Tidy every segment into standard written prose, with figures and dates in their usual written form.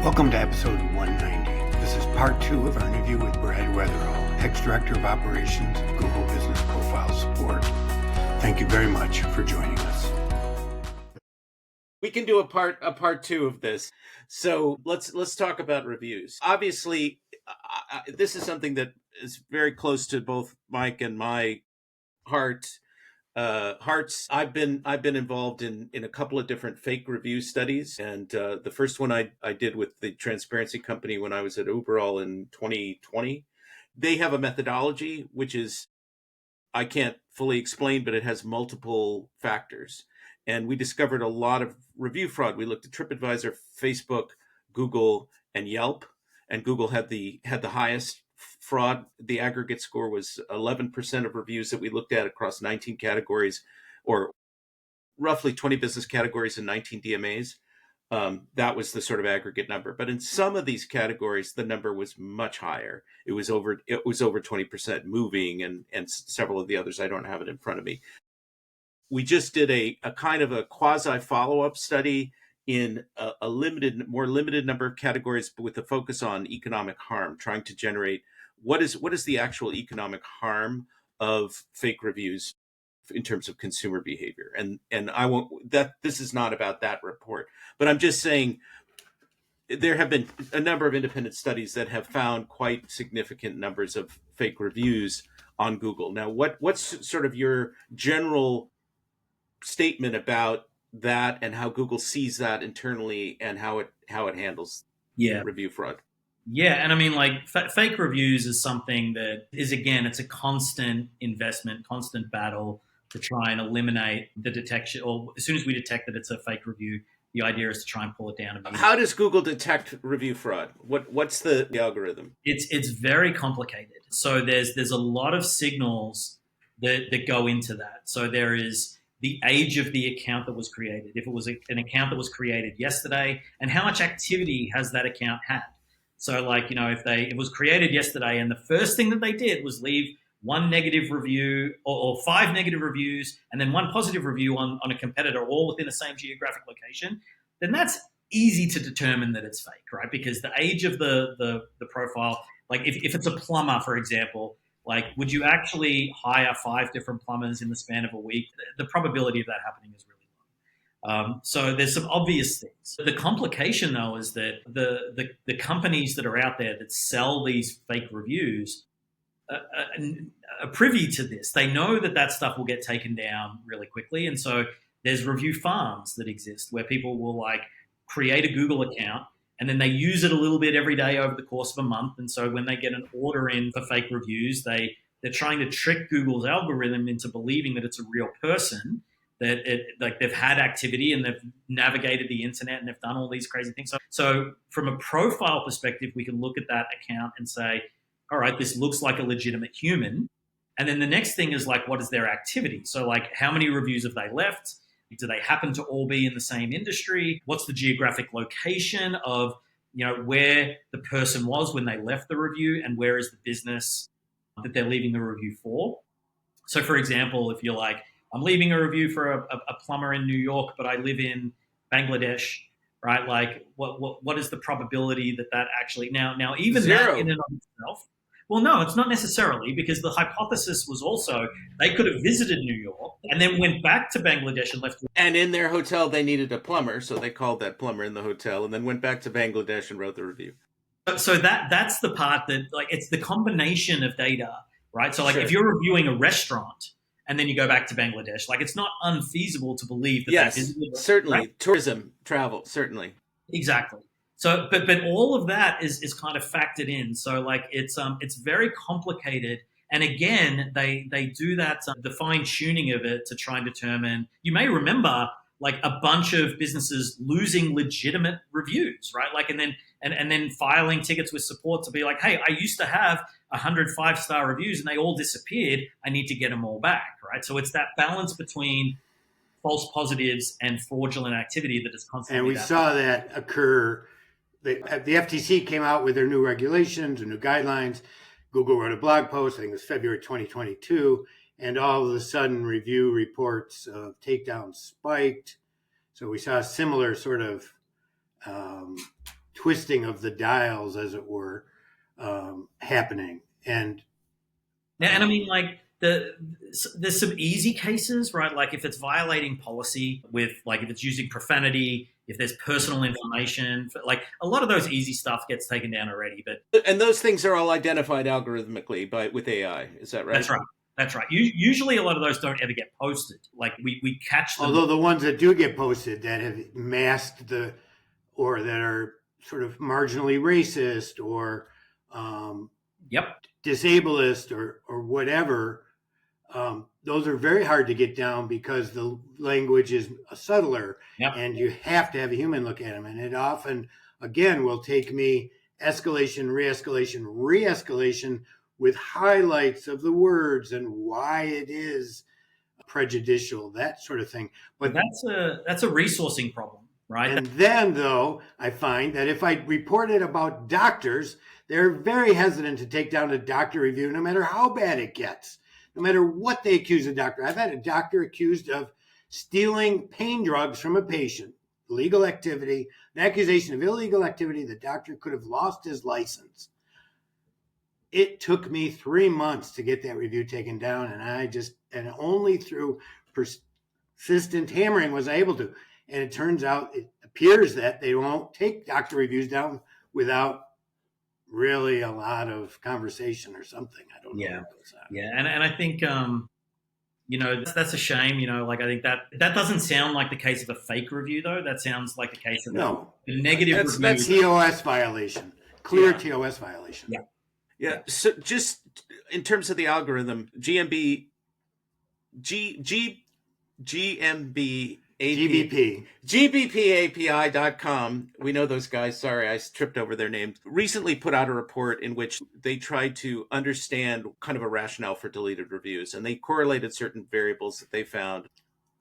Welcome to episode 190. This is part 2 of our interview with Brad Wetherall, ex-director of operations of Google Business Profile Support. Thank you very much for joining us. We can do a part 2 of this. So let's talk about reviews. Obviously, this is something that is very close to both Mike and my hearts. I've been involved in a couple of different fake review studies, and the first one I did with the transparency company when I was at Uberall in 2020. They have a methodology which is, I can't fully explain, but it has multiple factors. And we discovered a lot of review fraud. We looked at TripAdvisor, Facebook, Google, and Yelp. And Google had the highest fraud. The aggregate score was 11% of reviews that we looked at across 19 categories, or roughly 20 business categories and 19 DMAs. That was the sort of aggregate number. But in some of these categories, the number was much higher. It was over 20%. Moving and several of the others. I don't have it in front of me. We just did a kind of a quasi follow-up study in a more limited number of categories, but with a focus on economic harm, trying to generate what is the actual economic harm of fake reviews in terms of consumer behavior. And I won't, that this is not about that report, but I'm just saying there have been a number of independent studies that have found quite significant numbers of fake reviews on Google. Now, what's sort of your general statement about that and how Google sees that internally and how it handles review fraud? Yeah, and I mean, like, fake reviews is something that is, again, it's a constant investment, constant battle to try and eliminate the detection. Or as soon as we detect that it's a fake review, the idea is to try and pull it down immediately. How does Google detect review fraud? What's the algorithm? It's very complicated. So there's a lot of signals that go into that. So there is the age of the account that was created. If it was an account that was created yesterday, and how much activity has that account had? So, like, you know, if it was created yesterday and the first thing that they did was leave one negative review or 5 negative reviews and then 1 positive review on a competitor, all within the same geographic location, then that's easy to determine that it's fake, right? Because the age of the profile, like if it's a plumber, for example, like, would you actually hire 5 different plumbers in the span of a week? The probability of that happening is really low. So there's some obvious things. The complication, though, is that the companies that are out there that sell these fake reviews are privy to this. They know that stuff will get taken down really quickly. And so there's review farms that exist where people will, like, create a Google account, and then they use it a little bit every day over the course of a month. And so when they get an order in for fake reviews, they're trying to trick Google's algorithm into believing that it's a real person, that they've had activity and they've navigated the internet and they've done all these crazy things. So from a profile perspective, we can look at that account and say, all right, this looks like a legitimate human. And then the next thing is, like, what is their activity? So, like, how many reviews have they left? Do they happen to all be in the same industry? What's the geographic location of, you know, where the person was when they left the review, and where is the business that they're leaving the review for? So, for example, if you're like, I'm leaving a review for a plumber in New York, but I live in Bangladesh, right? Like, what is the probability that actually now even 0. that in and of itself? Well, no, it's not necessarily, because the hypothesis was also they could have visited New York and then went back to Bangladesh and left. And in their hotel, they needed a plumber, so they called that plumber in the hotel and then went back to Bangladesh and wrote the review. So that's the part that, like, it's the combination of data, right? So, like, Sure. If you're reviewing a restaurant and then you go back to Bangladesh, like, it's not unfeasible to believe that Yes, they visited. certainly. Right? Tourism, travel, certainly. Exactly. So, but all of that is kind of factored in. So, like, it's very complicated. And again, they do that, the fine tuning of it to try and determine. You may remember, like, a bunch of businesses losing legitimate reviews, right? Like, and then filing tickets with support to be like, hey, I used to have 100 5-star reviews and they all disappeared. I need to get them all back, right? So it's that balance between false positives and fraudulent activity that is constantly. And we saw that occur. The FTC came out with their new regulations and new guidelines. Google wrote a blog post, I think it was February 2022, and all of a sudden review reports of takedowns spiked. So we saw a similar sort of twisting of the dials, as it were, happening. And I mean, like there's some easy cases, right? Like if it's violating policy with, like if it's using profanity, if there's personal information, like a lot of those easy stuff gets taken down already. And those things are all identified algorithmically with AI. Is that right? That's right. That's right. Usually a lot of those don't ever get posted. Like we catch them. Although the ones that do get posted that have masked or that are sort of marginally racist or disableist or whatever, those are very hard to get down because the language is subtler, and you have to have a human look at them. And it often, again, will take me escalation, re-escalation with highlights of the words and why it is prejudicial, that sort of thing. But that's a resourcing problem, right? And then, though, I find that if I report it about doctors, they're very hesitant to take down a doctor review, no matter how bad it gets, no matter what they accuse a doctor. I've had a doctor accused of stealing pain drugs from a patient, illegal activity, an accusation of illegal activity. The doctor could have lost his license. It took me 3 months to get that review taken down, and only through persistent hammering was I able to. And it turns out, it appears that they won't take doctor reviews down without really a lot of conversation or something. I don't know what goes on. Yeah, and I think that's a shame. Like I think that doesn't sound like the case of a fake review, though. That sounds like a case of a negative review. That's TOS violation, clear TOS violation. Yeah. So just in terms of the algorithm, GBP, GBPAPI.com, we know those guys, sorry, I tripped over their names, recently put out a report in which they tried to understand kind of a rationale for deleted reviews, and they correlated certain variables that they found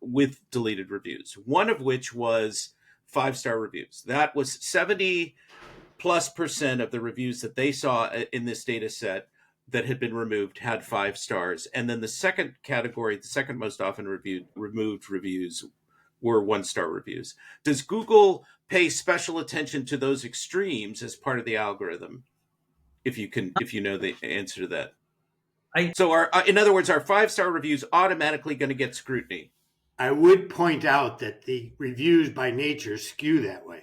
with deleted reviews, one of which was 5-star reviews. That was 70+% of the reviews that they saw in this data set that had been removed had 5 stars. And then the second category, the second most often removed reviews were 1-star reviews. Does Google pay special attention to those extremes as part of the algorithm? If you know the answer to that. In other words, are 5-star reviews automatically going to get scrutiny? I would point out that the reviews by nature skew that way.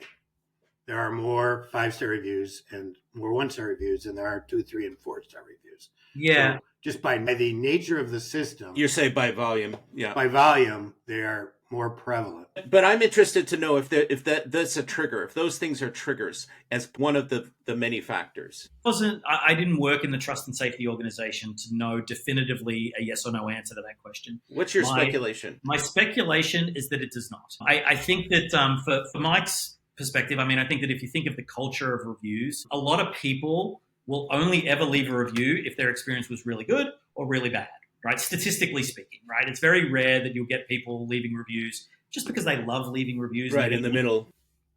There are more 5-star reviews and more 1-star reviews than there are 2, 3, and 4-star reviews. Yeah. So just by the nature of the system. You're saying by volume. Yeah. By volume, they are more prevalent. But I'm interested to know if that's a trigger, if those things are triggers as one of the many factors. I didn't work in the trust and safety organization to know definitively a yes or no answer to that question. What's your speculation? My speculation is that it does not. I think that for Mike's perspective, I mean, I think that if you think of the culture of reviews, a lot of people will only ever leave a review if their experience was really good or really bad, right? Statistically speaking, right? It's very rare that you'll get people leaving reviews just because they love leaving reviews. Right, in the middle.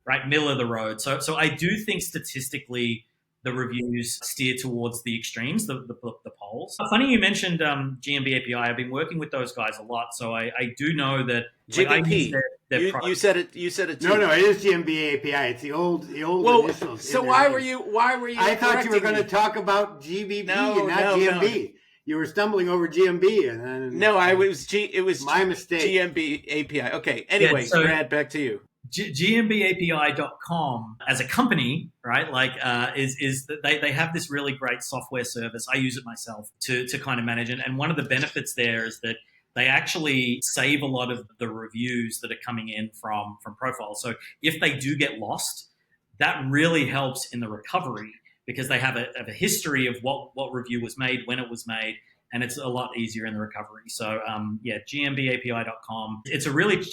Right, middle of the road. So I do think statistically the reviews steer towards the extremes, the polls. Funny you mentioned GMB API. I've been working with those guys a lot, so I do know that GBP. You said it too. No, it is GMB API. It's the old initials. So why were you? I thought you were going to talk about GBP and not GMB. No. You were stumbling over GMB, and then it was my mistake. GMB API. Okay. Anyway, Brad, back to you. GMBAPI.com as a company, right? Like, is that they have this really great software service. I use it myself to kind of manage it. And one of the benefits there is that they actually save a lot of the reviews that are coming in from profiles. So if they do get lost, that really helps in the recovery because they have a history of what review was made, when it was made, and it's a lot easier in the recovery. So, GMBAPI.com. It's a really,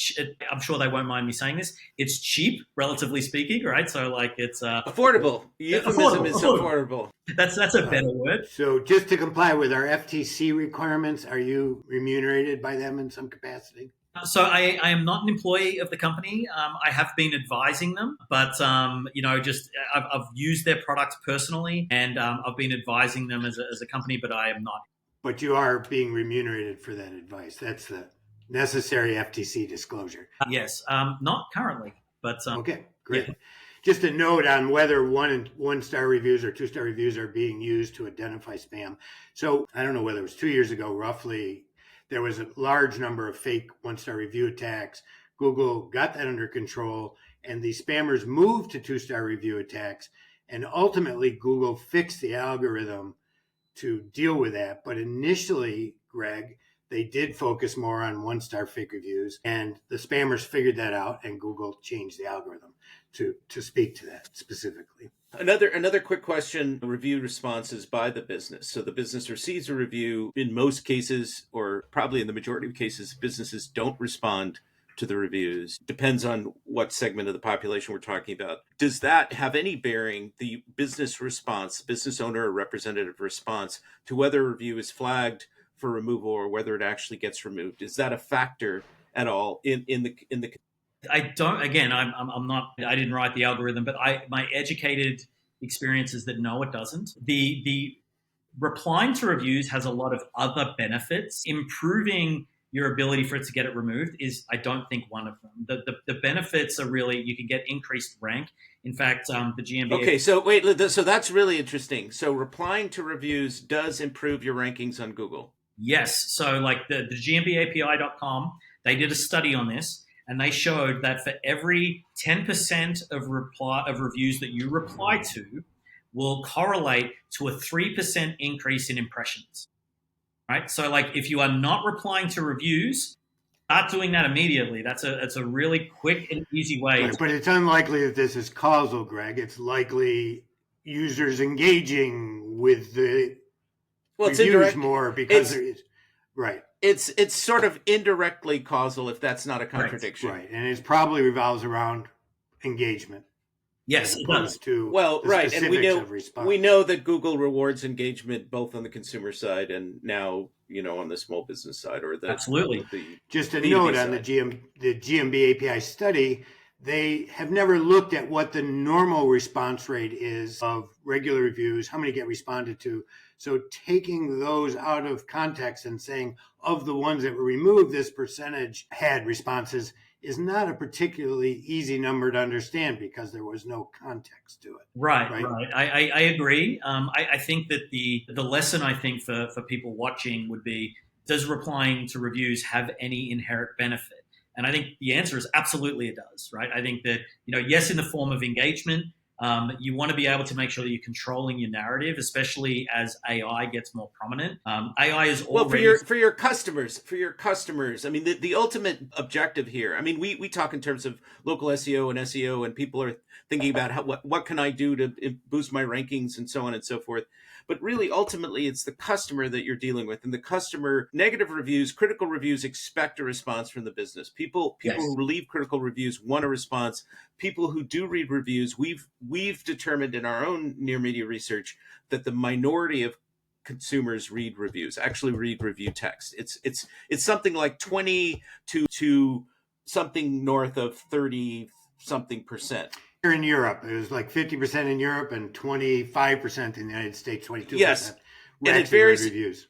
I'm sure they won't mind me saying this, it's cheap, relatively speaking, right? So, like, it's affordable. Euphemism is affordable. That's a better word. So, just to comply with our FTC requirements, are you remunerated by them in some capacity? So I am not an employee of the company. I have been advising them, but I've used their products personally, and I've been advising them as a company, but I am not. But you are being remunerated for that advice. That's the necessary FTC disclosure. Yes, not currently, but okay, great. Yeah. Just a note on whether one-star reviews or two-star reviews are being used to identify spam. So I don't know whether it was 2 years ago, roughly, there was a large number of fake one-star review attacks. Google got that under control, and the spammers moved to two-star review attacks. And ultimately, Google fixed the algorithm to deal with that. But initially, Greg, they did focus more on one-star fake reviews, and the spammers figured that out, and Google changed the algorithm to speak to that specifically. Another quick question: review responses by the business. So the business receives a review. In most cases, or probably in the majority of cases, businesses don't respond to the reviews. Depends on what segment of the population we're talking about. Does that have any bearing, the business response, business owner or representative response, to whether a review is flagged for removal or whether it actually gets removed? Is that a factor at all in the I don't. Again, I'm not. I didn't write the algorithm, but my educated experience is that no, it doesn't. The replying to reviews has a lot of other benefits. Improving your ability for it to get it removed is, I don't think, one of them. The benefits are really, you can get increased rank. In fact, the GMB. Okay, so wait, so that's really interesting. So replying to reviews does improve your rankings on Google. Yes. So like the GMBAPI.com, they did a study on this, and they showed that for every 10% of reviews that you reply to will correlate to a 3% increase in impressions. Right? So like if you are not replying to reviews, start doing that immediately. That's a really quick and easy way. Right, but it's unlikely that this is causal, Greg. It's likely users engaging with the reviews more because there is, right. It's sort of indirectly causal, if that's not a contradiction. Right, and it probably revolves around engagement. Yes, it does. And we know that Google rewards engagement both on the consumer side and now on the small business side, or absolutely. Just a note on the GMB API study, they have never looked at what the normal response rate is of regular reviews, how many get responded to. So taking those out of context and saying of the ones that were removed, this percentage had responses is not a particularly easy number to understand because there was no context to it. Right. I agree. I think that the lesson, I think, for people watching would be, does replying to reviews have any inherent benefit? And I think the answer is absolutely it does, right? I think that, yes, in the form of engagement, you want to be able to make sure that you're controlling your narrative, especially as AI gets more prominent. AI is already... Well, for your customers. I mean, the ultimate objective here. I mean, we talk in terms of local SEO and SEO, and people are thinking about what can I do to boost my rankings and so on and so forth. But really, ultimately, it's the customer that you're dealing with, and the customer. Negative reviews, critical reviews expect a response from the business. People who leave critical reviews want a response. People who do read reviews, we've determined in our own near media research that the minority of consumers read reviews, actually read review text. It's something like 20 to something north of 30 something percent. Here in Europe, it was like 50% in Europe and 25% in the United States, 22%. Yes, and it varies. Reviews.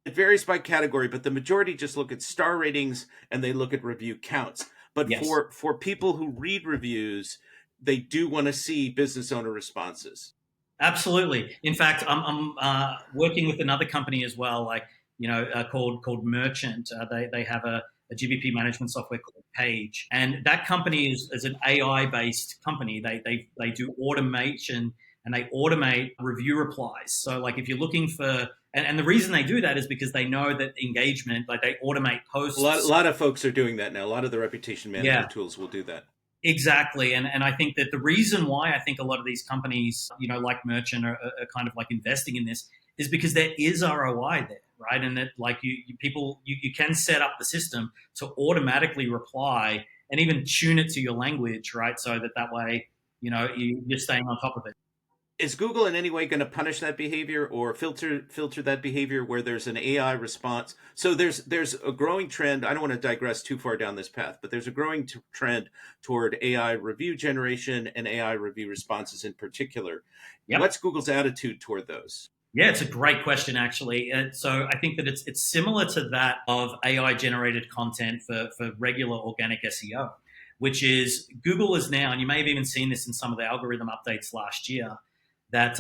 It varies by category, but the majority just look at star ratings and they look at review counts. But for people who read reviews, they do want to see business owner responses. Absolutely. In fact, I'm working with another company as well, called Merchant. They have a GBP management software called Page, and that company is an AI-based company. They do automation and they automate review replies. So, like if you're looking for, and the reason they do that is because they know that engagement, like they automate posts. A lot of folks are doing that now. A lot of the reputation management tools will do that. Exactly. And I think that the reason why I think a lot of these companies, like Merchant are kind of like investing in this is because there is ROI there, right? And that like you can set up the system to automatically reply and even tune it to your language, right? So that way, you're staying on top of it. Is Google in any way going to punish that behavior or filter that behavior where there's an AI response? So there's a growing trend. I don't want to digress too far down this path, but there's a growing trend toward AI review generation and AI review responses in particular. Yep. What's Google's attitude toward those? Yeah, it's a great question, actually. So I think that it's similar to that of AI generated content for regular organic SEO. which is Google is now, and you may have even seen this in some of the algorithm updates last year, that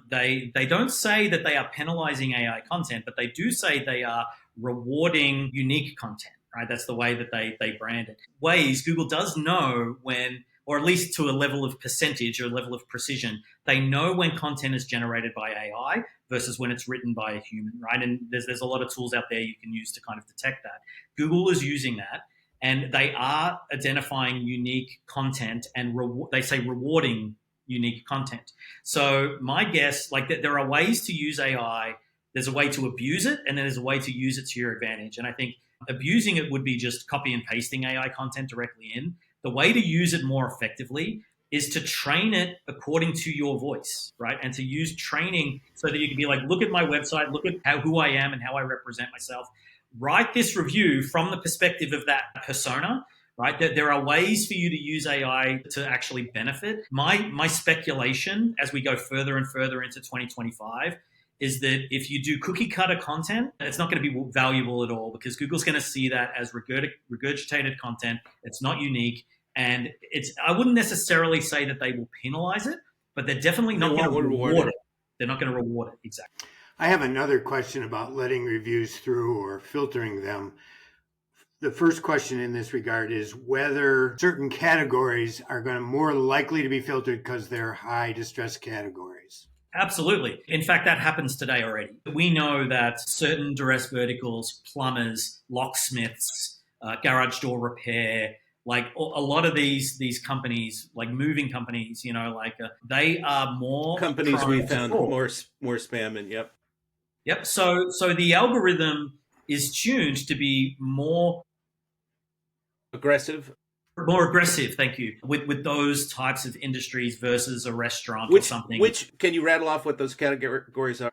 they don't say that they are penalizing AI content, but they do say they are rewarding unique content, right? That's the way that they brand it. Ways Google does know when, or at least to a level of percentage or a level of precision, they know when content is generated by AI versus when it's written by a human, right? And there's a lot of tools out there you can use to kind of detect that. Google is using that, and they are identifying unique content, and they say rewarding unique content. So my guess, like that, there are ways to use AI. There's a way to abuse it, and then there's a way to use it to your advantage. And I think abusing it would be just copy and pasting AI content directly in. The way to use it more effectively is to train it according to your voice, right? And to use training so that you can be like, look at my website, look at who I am and how I represent myself. Write this review from the perspective of that persona, right? There are ways for you to use AI to actually benefit. My speculation as we go further and further into 2025 is that if you do cookie cutter content, it's not going to be valuable at all, because Google's going to see that as regurgitated content. It's not unique. And I wouldn't necessarily say that they will penalize it, but they're definitely not going to reward it. They're not going to reward it. Exactly. I have another question about letting reviews through or filtering them. The first question in this regard is whether certain categories are going to more likely to be filtered because they're high distress categories. Absolutely. In fact, that happens today already. We know that certain duress verticals, plumbers, locksmiths, garage door repair, like a lot of these companies, like moving companies, they are more companies we found more spam in. Yep. So the algorithm is tuned to be more aggressive. Thank you, with those types of industries versus a restaurant or something. Which can you rattle off what those categories are?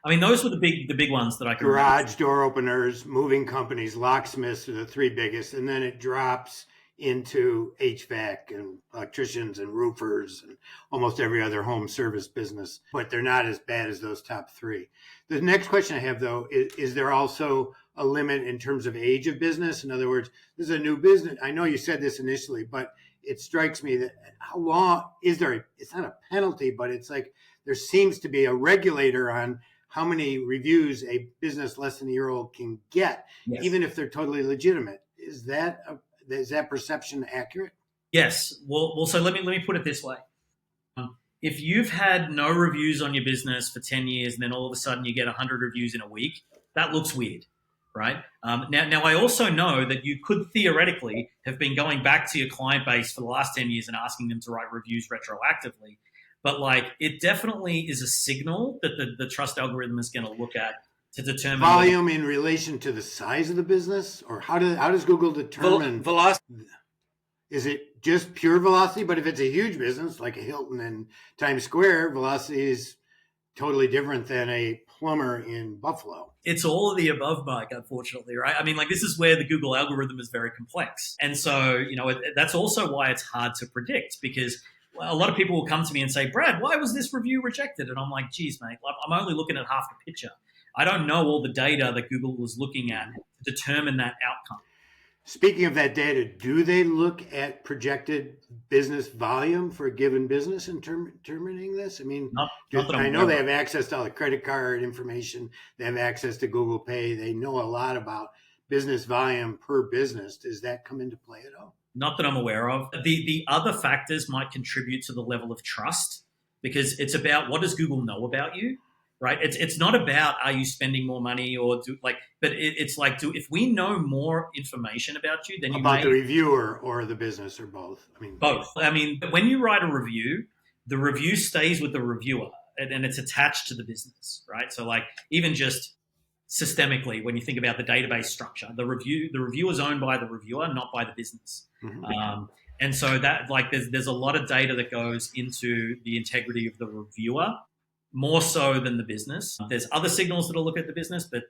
I mean, those were the big ones that I can Garage door openers, moving companies, locksmiths are the three biggest, and then it drops into HVAC and electricians and roofers and almost every other home service business, but they're not as bad as those top three. The next question I have, though, is there also a limit in terms of age of business? In other words, this is a new business. I know you said this initially, but it strikes me that how long is there? It's not a penalty, but it's like there seems to be a regulator on how many reviews a business less than a year old can get, yes, even if they're totally legitimate. Is that perception accurate? Yes. Well. So let me put it this way: if you've had no reviews on your business for 10 years, and then all of a sudden you get 100 reviews in a week, that looks weird, right? Now I also know that you could theoretically have been going back to your client base for the last 10 years and asking them to write reviews retroactively. But it definitely is a signal that the trust algorithm is going to look at to determine volume in relation to the size of the business, or how does Google determine velocity? Is it just pure velocity? But if it's a huge business like a Hilton in Times Square, velocity is totally different than a plumber in Buffalo. It's all of the above, Mike, unfortunately, right? I mean, this is where the Google algorithm is very complex. And so, that's also why it's hard to predict, because a lot of people will come to me and say, Brad, why was this review rejected? And I'm like, geez, mate, I'm only looking at half the picture. I don't know all the data that Google was looking at to determine that outcome. Speaking of that data, do they look at projected business volume for a given business in determining this? I mean, I know they have access to all the credit card information. They have access to Google Pay. They know a lot about business volume per business. Does that come into play at all? Not that I'm aware of. The other factors might contribute to the level of trust, because it's about what does Google know about you, right? It's not about are you spending more money but it's if we know more information about you, then about the reviewer or the business, or both. I mean, both. I mean, when you write a review, the review stays with the reviewer and it's attached to the business, right? So even just systemically, when you think about the database structure, the review is owned by the reviewer, not by the business. Mm-hmm. And so that there's a lot of data that goes into the integrity of the reviewer, more so than the business. There's other signals that'll look at the business, but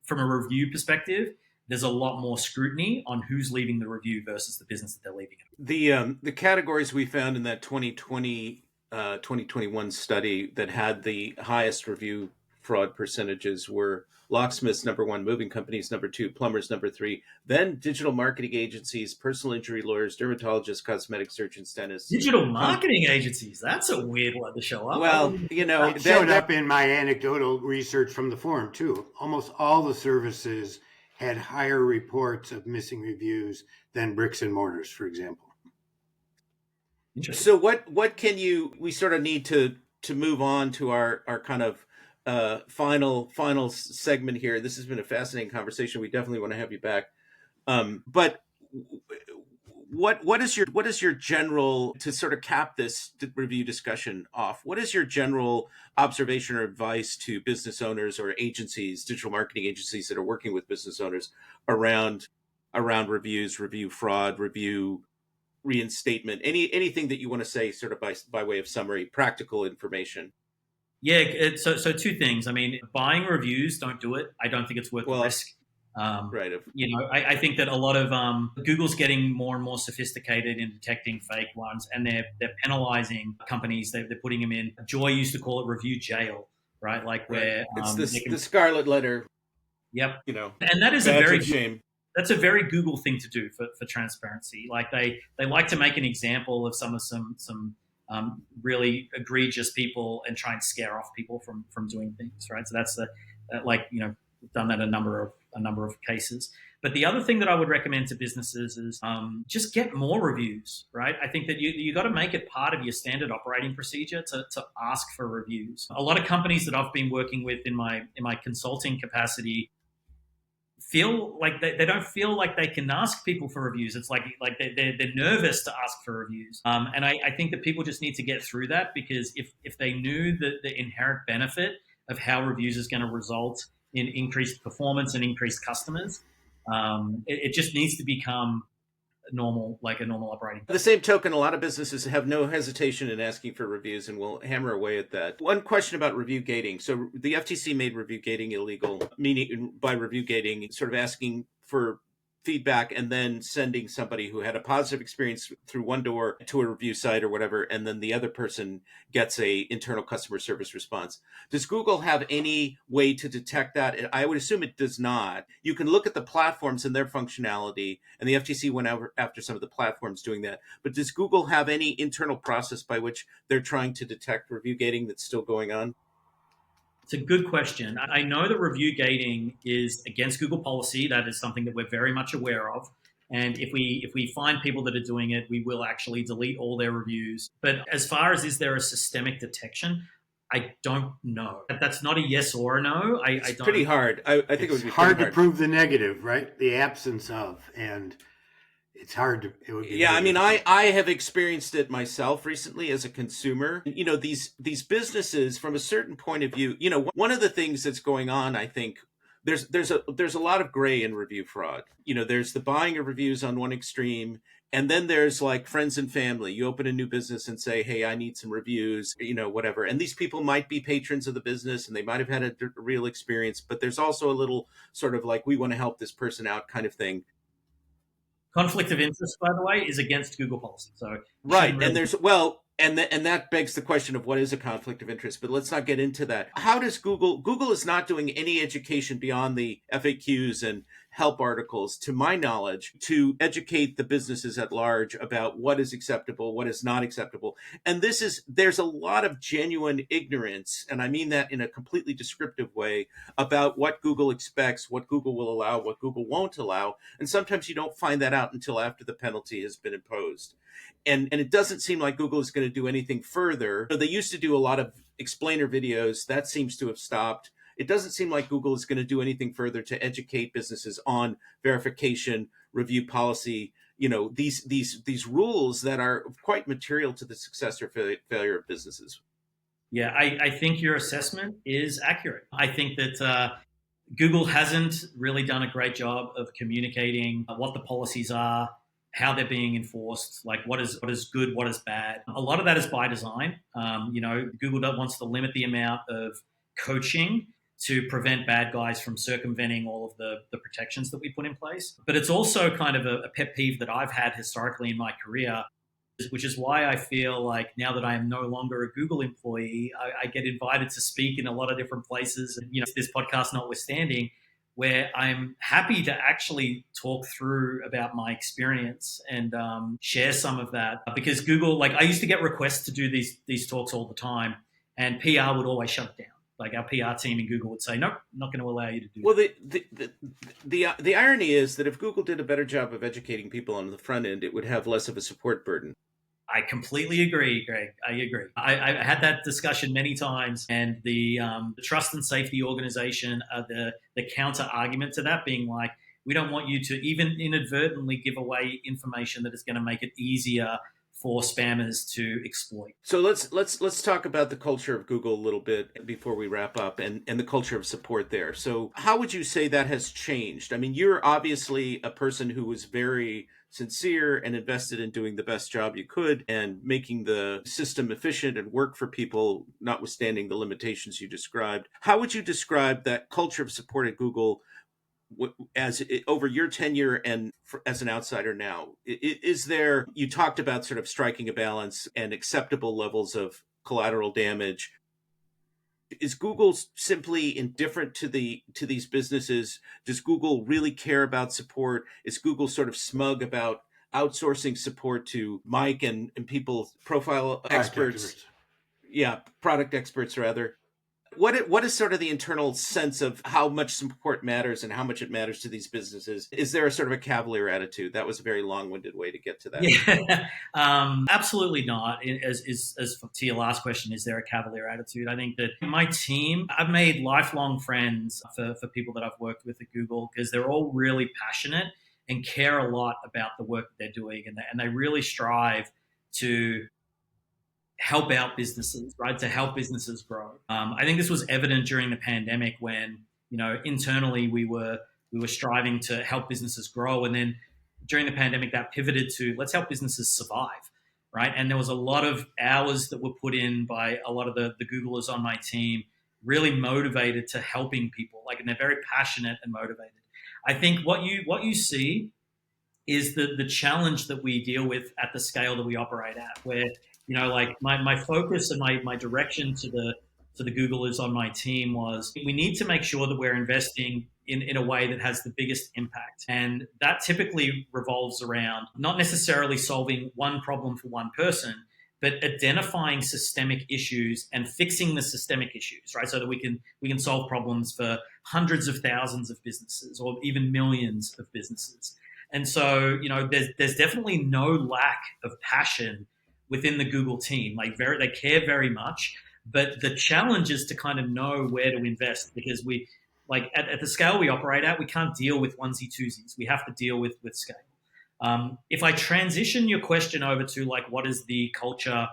from a review perspective, there's a lot more scrutiny on who's leaving the review versus the business that they're leaving it. The categories we found in that 2021 study that had the highest review fraud percentages were locksmiths number 1, moving companies number 2, plumbers number 3, then digital marketing agencies, personal injury lawyers, dermatologists, cosmetic surgeons, dentists. Digital marketing agencies. That's a weird one to show up. Well, It showed up in my anecdotal research from the forum too. Almost all the services had higher reports of missing reviews than bricks and mortars, for example. Interesting. So what can we sort of need to move on to our kind of final segment here. This has been a fascinating conversation. We definitely want to have you back. But what is your general, to sort of cap this review discussion off, what is your general observation or advice to business owners or agencies, digital marketing agencies that are working with business owners around reviews, review fraud, review reinstatement, anything that you want to say sort of by way of summary, practical information? Yeah, so two things. I mean, buying reviews, don't do it. I don't think it's worth the risk. Right. I think that a lot of Google's getting more and more sophisticated in detecting fake ones, and they're penalizing companies. They're putting them in. Joy used to call it review jail, right? Like where it's the scarlet letter. Yep. And that is a very shame. That's a very Google thing to do for transparency. Like they like to make an example of some really egregious people and try and scare off people from doing things, right? So that's we've done that a number of cases. But the other thing that I would recommend to businesses is just get more reviews, right? I think that you got to make it part of your standard operating procedure to ask for reviews. A lot of companies that I've been working with in my consulting capacity feel like they don't feel like they can ask people for reviews. It's like they're nervous to ask for reviews. And I think that people just need to get through that, because if they knew the inherent benefit of how reviews is going to result in increased performance and increased customers, it just needs to become normal, like a normal operating. By the same token, a lot of businesses have no hesitation in asking for reviews, and we'll hammer away at that. One question about review gating. So the FTC made review gating illegal, meaning by review gating, sort of asking for feedback and then sending somebody who had a positive experience through one door to a review site or whatever, and then the other person gets a internal customer service response. Does Google have any way to detect that? I would assume it does not. You can look at the platforms and their functionality, and the FTC went after some of the platforms doing that. But does Google have any internal process by which they're trying to detect review gating that's still going on? It's a good question. I know that review gating is against Google policy. That is something that we're very much aware of. And if we find people that are doing it, we will actually delete all their reviews. But as far as is there a systemic detection, I don't know. That's not a yes or a no. It's pretty hard. I think it would be hard to prove the negative, right? The absence of, and it's hard to. It would be. Yeah, I mean, I have experienced it myself recently as a consumer. These businesses, from a certain point of view, one of the things that's going on, I think, there's a lot of gray in review fraud. There's the buying of reviews on one extreme, and then there's like friends and family. You open a new business and say, hey, I need some reviews, whatever. And these people might be patrons of the business and they might have had a real experience, but there's also a little sort of like, we want to help this person out kind of thing. Conflict of interest, by the way, is against Google policy. So right, and there's and that begs the question of what is a conflict of interest. But let's not get into that. How does Google is not doing any education beyond the FAQs and help articles, to my knowledge, to educate the businesses at large about what is acceptable, what is not acceptable. And there's a lot of genuine ignorance, and I mean that in a completely descriptive way, about what Google expects, what Google will allow, what Google won't allow. And sometimes you don't find that out until after the penalty has been imposed. And it doesn't seem like Google is going to do anything further. They used to do a lot of explainer videos. That seems to have stopped. It doesn't seem like Google is going to do anything further to educate businesses on verification, review policy, these rules that are quite material to the success or failure of businesses. Yeah, I think your assessment is accurate. I think that Google hasn't really done a great job of communicating what the policies are, how they're being enforced, like what is good, what is bad. A lot of that is by design. Google wants to limit the amount of coaching to prevent bad guys from circumventing all of the protections that we put in place. But it's also kind of a pet peeve that I've had historically in my career. which is why I feel like now that I am no longer a Google employee, I get invited to speak in a lot of different places. And, this podcast notwithstanding, where I'm happy to actually talk through about my experience and share some of that. Because Google, I used to get requests to do these talks all the time, and PR would always shut it down. Like our PR team in Google would say, nope, I'm not going to allow you to do well, that. the irony is that if Google did a better job of educating people on the front end, it would have less of a support burden. I completely agree, Greg. I agree. I had that discussion many times, and the Trust and Safety Organization, the counter argument to that being like, we don't want you to even inadvertently give away information that is going to make it easier for spammers to exploit. So let's talk about the culture of Google a little bit before we wrap up, and the culture of support there. So how would you say that has changed? I mean, you're obviously a person who was very sincere and invested in doing the best job you could and making the system efficient and work for people, notwithstanding the limitations you described. How would you describe that culture of support at Google as over your tenure and as an outsider now? Is there, you talked about sort of striking a balance and acceptable levels of collateral damage. Is Google simply indifferent to these businesses? Does Google really care about support? Is Google sort of smug about outsourcing support to Mike and people, profile experts? Yeah, product experts rather. What is sort of the internal sense of how much support matters and how much it matters to these businesses? Is there a sort of a cavalier attitude? That was a very long-winded way to get to that. Yeah, absolutely not. As to your last question, is there a cavalier attitude? I think that my team, I've made lifelong friends for people that I've worked with at Google, because they're all really passionate and care a lot about the work that they're doing, and they really strive to help out businesses, right? To help businesses grow. I think this was evident during the pandemic when, internally we were striving to help businesses grow. And then during the pandemic, that pivoted to let's help businesses survive, right? And there was a lot of hours that were put in by a lot of the Googlers on my team, really motivated to helping people, and they're very passionate and motivated. I think what you see is the challenge that we deal with at the scale that we operate at, where my focus and my direction to the Googlers on my team was, we need to make sure that we're investing in a way that has the biggest impact. And that typically revolves around not necessarily solving one problem for one person, but identifying systemic issues and fixing the systemic issues, right? So that we can solve problems for hundreds of thousands of businesses or even millions of businesses. And so, there's definitely no lack of passion within the Google team. They care very much, but the challenge is to kind of know where to invest, because we, at the scale we operate at, we can't deal with onesie twosies. We have to deal with scale. If I transition your question over to what is the culture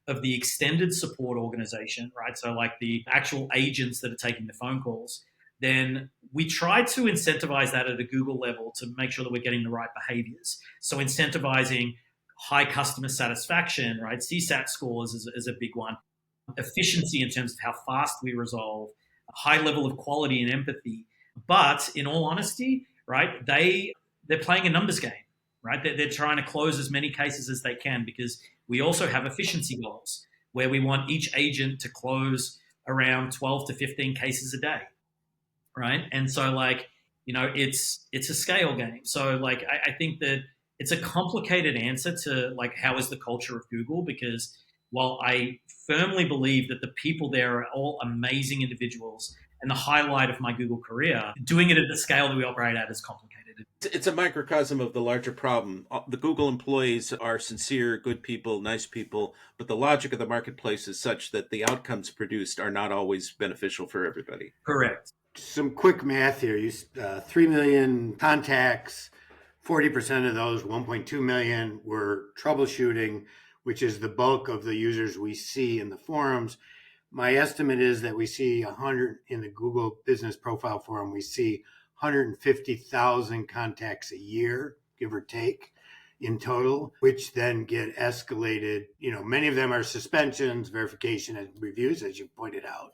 of the extended support organization, right? So the actual agents that are taking the phone calls, then we try to incentivize that at a Google level to make sure that we're getting the right behaviors. So incentivizing high customer satisfaction, right? CSAT scores is a big one. Efficiency in terms of how fast we resolve, a high level of quality and empathy. But in all honesty, right, they're playing a numbers game, right? They're trying to close as many cases as they can, because we also have efficiency goals where we want each agent to close around 12 to 15 cases a day, right? And so it's a scale game. So I think that it's a complicated answer to how is the culture of Google, because while I firmly believe that the people there are all amazing individuals and the highlight of my Google career, doing it at the scale that we operate at is complicated. It's a microcosm of the larger problem. The Google employees are sincere, good people, nice people, but the logic of the marketplace is such that the outcomes produced are not always beneficial for everybody. Correct. Some quick math here. 3 million contacts, 40% of those, 1.2 million, were troubleshooting, which is the bulk of the users we see in the forums. My estimate is that we see 100 in the Google Business Profile Forum. We see 150,000 contacts a year, give or take, in total, which then get escalated. Many of them are suspensions, verification, and reviews, as you pointed out,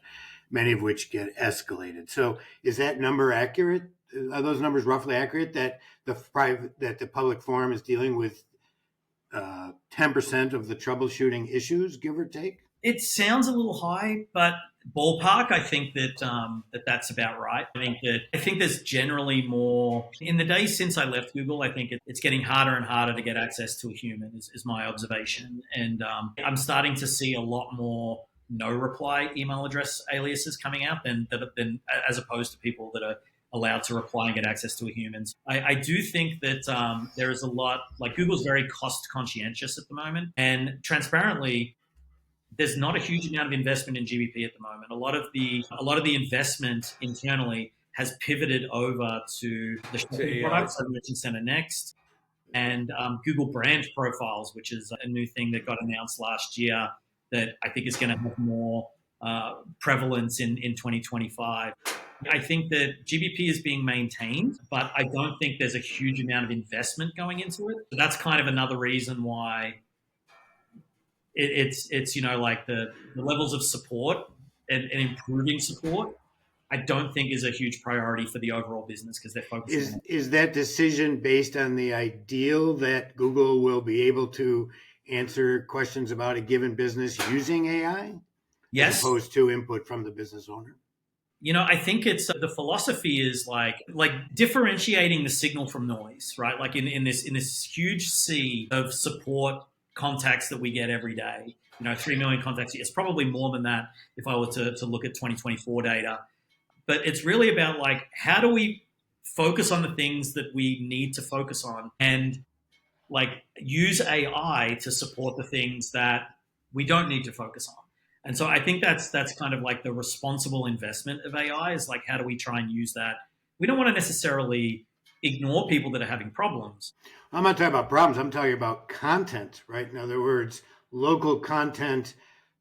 many of which get escalated. So is that number accurate? Are those numbers roughly accurate, that the public forum is dealing with 10% of the troubleshooting issues, give or take. It sounds a little high, but ballpark, I think that's about right. I think there's generally more in the days since I left Google. I think it's getting harder and harder to get access to a human, is my observation, and I'm starting to see a lot more no reply email address aliases coming out than as opposed to people that are allowed to reply and get access to a human. I do think that there is a lot, like Google's very cost conscientious at the moment, and transparently, there's not a huge amount of investment in GBP at the moment. A lot of the investment internally has pivoted over to the shopping products, like Merchant Center Next, and Google Brand Profiles, which is a new thing that got announced last year that I think is going to have more prevalence in 2025. I think that GBP is being maintained, but I don't think there's a huge amount of investment going into it. So that's kind of another reason why it's like the levels of support and improving support. I don't think is a huge priority for the overall business because they're focusing on it. Is that decision based on the ideal that Google will be able to answer questions about a given business using AI? Yes. As opposed to input from the business owner? I think it's the philosophy is like differentiating the signal from noise, right? Like in this huge sea of support contacts that we get every day, 3 million contacts. It's probably more than that if I were to look at 2024 data. But it's really about like, how do we focus on the things that we need to focus on and like use AI to support the things that we don't need to focus on. And so I think that's kind of like the responsible investment of AI is like, how do we try and use that? We don't want to necessarily ignore people that are having problems. I'm not talking about problems. I'm talking about content, right? In other words, local content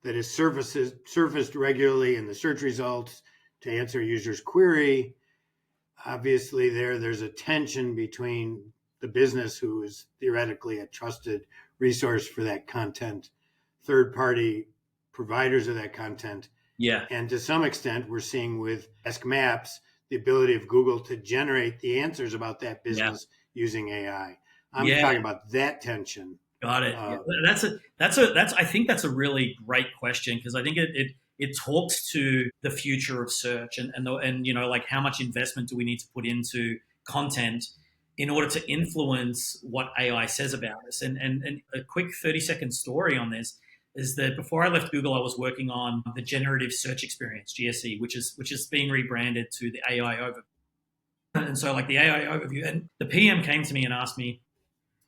that is surfaced regularly in the search results to answer a user's query. Obviously, there's a tension between the business, who is theoretically a trusted resource for that content, third-party providers of that content. Yeah. And to some extent, we're seeing with Ask Maps, the ability of Google to generate the answers about that business using AI. I'm talking about that tension. Got it. I think that's a really great question because I think it talks to the future of search and like how much investment do we need to put into content in order to influence what AI says about us. And a quick 30-second story on this is that before I left Google, I was working on the generative search experience, GSE, which is being rebranded to the AI overview. And so like the AI overview, and the PM came to me and asked me,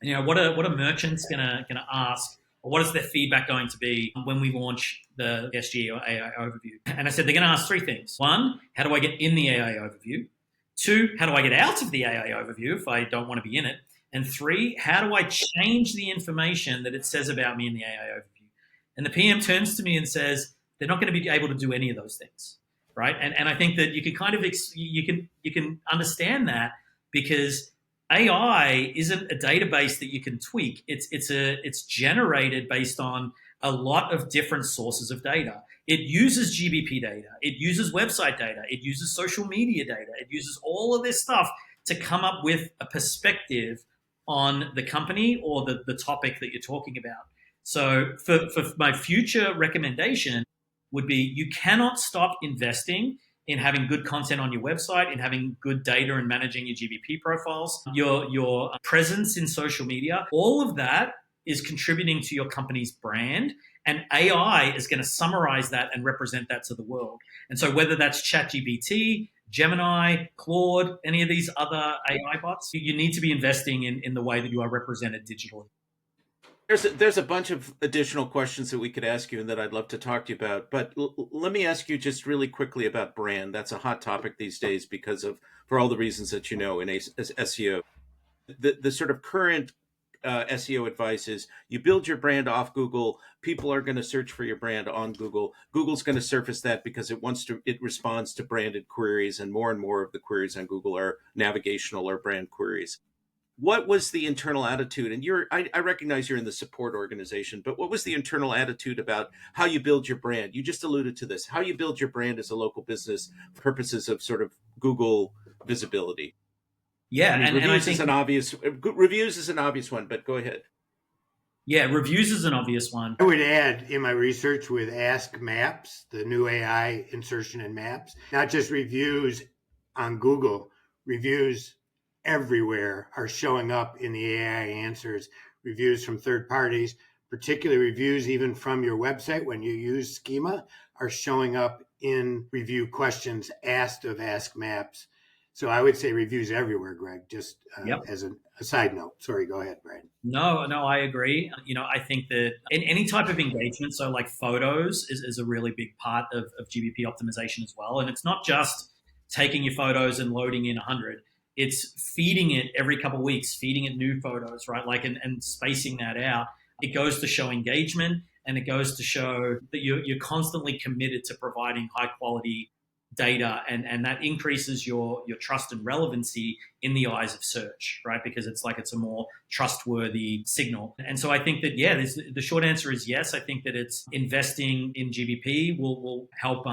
what are merchants gonna ask, or what is their feedback going to be when we launch the SGE or AI overview? And I said they're going to ask three things. One, how do I get in the AI overview? Two, how do I get out of the AI overview if I don't want to be in it? And three, how do I change the information that it says about me in the AI overview? And the PM turns to me and says they're not going to be able to do any of those things, right? And I think that you can kind of you can understand that because AI isn't a database that you can tweak. It's generated based on a lot of different sources of data. It uses GBP data. It uses website data. It uses social media data. It uses all of this stuff to come up with a perspective on the company or the topic that you're talking about. So for my future recommendation would be you cannot stop investing in having good content on your website, in having good data and managing your GBP profiles, your presence in social media. All of that is contributing to your company's brand, and AI is going to summarize that and represent that to the world. And so whether that's ChatGPT, Gemini, Claude, any of these other AI bots, you need to be investing in the way that you are represented digitally. There's a bunch of additional questions that we could ask you and that I'd love to talk to you about. But let me ask you just really quickly about brand. That's a hot topic these days for all the reasons that you know in SEO. The sort of current SEO advice is you build your brand off Google. People are going to search for your brand on Google. Google's going to surface that because it responds to branded queries, and more of the queries on Google are navigational or brand queries. What was the internal attitude? And I recognize you're in the support organization, but what was the internal attitude about how you build your brand? You just alluded to this, how you build your brand as a local business for purposes of sort of Google visibility. Yeah. Reviews is an obvious one, but go ahead. Yeah, reviews is an obvious one. I would add in my research with Ask Maps, the new AI insertion in Maps, not just reviews on Google, reviews everywhere are showing up in the AI answers, reviews from third parties, particularly reviews even from your website when you use Schema are showing up in review questions asked of Ask Maps. So I would say reviews everywhere, Greg, just Yep. as a side note. Sorry, go ahead, Brad. No, I agree. I think that in any type of engagement, so like photos is a really big part of GBP optimization as well. And it's not just taking your photos and loading in 100. It's feeding it every couple of weeks, feeding it new photos, right? Like, and spacing that out. It goes to show engagement, and it goes to show that you're constantly committed to providing high quality data, and that increases your trust and relevancy in the eyes of search, right? Because it's a more trustworthy signal. And so I think that, yeah, the short answer is yes. I think that it's investing in GBP will help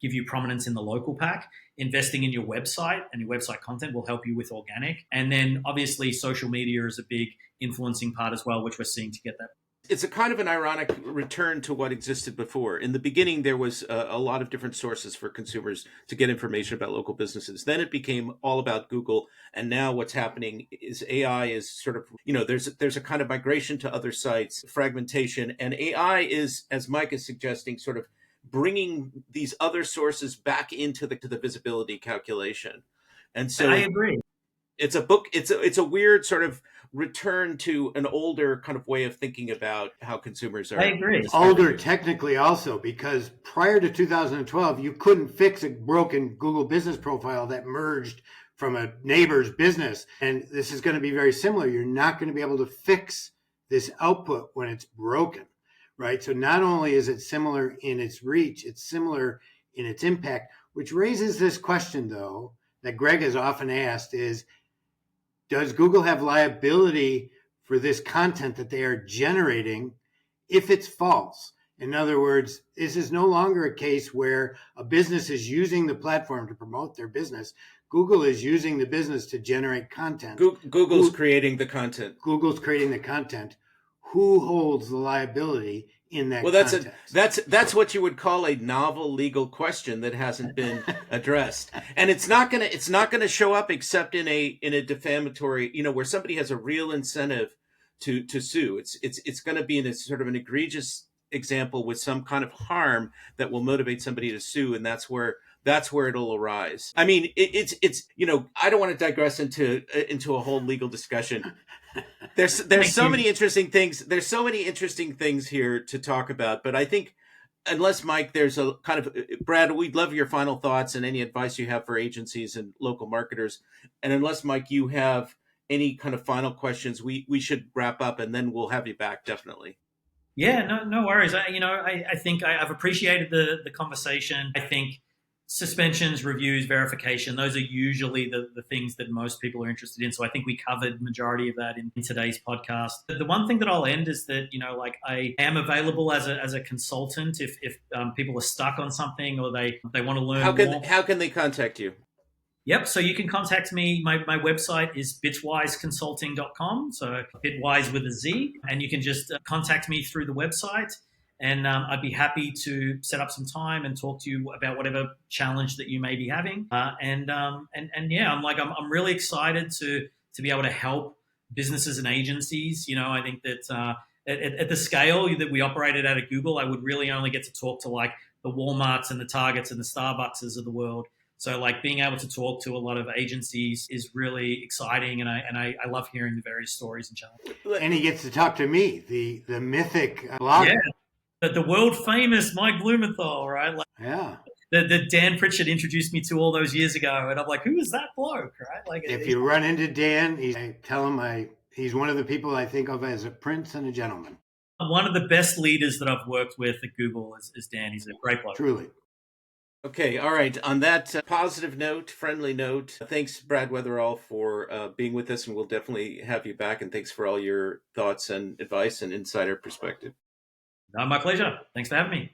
give you prominence in the local pack. Investing in your website and your website content will help you with organic. And then obviously social media is a big influencing part as well, which we're seeing to get that. It's a kind of an ironic return to what existed before. In the beginning, there was a lot of different sources for consumers to get information about local businesses. Then it became all about Google. And now what's happening is AI is sort of, there's a kind of migration to other sites, fragmentation. And AI is, as Mike is suggesting, sort of bringing these other sources back into the visibility calculation. And so I agree. it's a weird sort of return to an older kind of way of thinking about how consumers are. I agree. Older technically also, because prior to 2012, you couldn't fix a broken Google business profile that merged from a neighbor's business. And this is going to be very similar. You're not going to be able to fix this output when it's broken, right? So not only is it similar in its reach, it's similar in its impact, which raises this question, though, that Greg has often asked is, does Google have liability for this content that they are generating if it's false? In other words, this is no longer a case where a business is using the platform to promote their business. Google is using the business to generate content. Google's creating the content. Google's creating the content. Who holds the liability in that context? That's what you would call a novel legal question that hasn't been addressed, and it's not gonna show up except in a defamatory, where somebody has a real incentive to sue. It's going to be in a sort of an egregious example with some kind of harm that will motivate somebody to sue, and that's where it'll arise. I mean, it's I don't want to digress into a whole legal discussion. There's so many interesting things. There's so many interesting things here to talk about, but I think unless Mike, there's a kind of Brad, we'd love your final thoughts and any advice you have for agencies and local marketers. And unless Mike, you have any kind of final questions, we should wrap up, and then we'll have you back definitely. Yeah, no worries. I think I've appreciated the conversation. I think suspensions, reviews, verification, those are usually the things that most people are interested in. So I think we covered the majority of that in today's podcast. The one thing that I'll end is that, I am available as a consultant if people are stuck on something or they want to learn more. How can they contact you? Yep. So you can contact me. My website is bitwiseconsulting.com. So Bitwise with a Z. And you can just contact me through the website. And I'd be happy to set up some time and talk to you about whatever challenge that you may be having. And yeah, I'm really excited to be able to help businesses and agencies. I think that at the scale that we operated at Google, I would really only get to talk to like the Walmarts and the Targets and the Starbuckses of the world. So being able to talk to a lot of agencies is really exciting, and I love hearing the various stories and challenges. And he gets to talk to me, the mythic blogger. Yeah, the world famous Mike Blumenthal, right? Yeah. That Dan Pritchard introduced me to all those years ago, and I'm like, who is that bloke, right? If you run into Dan, I tell him he's one of the people I think of as a prince and a gentleman. One of the best leaders that I've worked with at Google is Dan. He's a great bloke. Truly. Okay, all right. On that positive note, friendly note, thanks, Brad Wetherall, for being with us, and we'll definitely have you back. And thanks for all your thoughts and advice and insider perspective. No, my pleasure. Thanks for having me.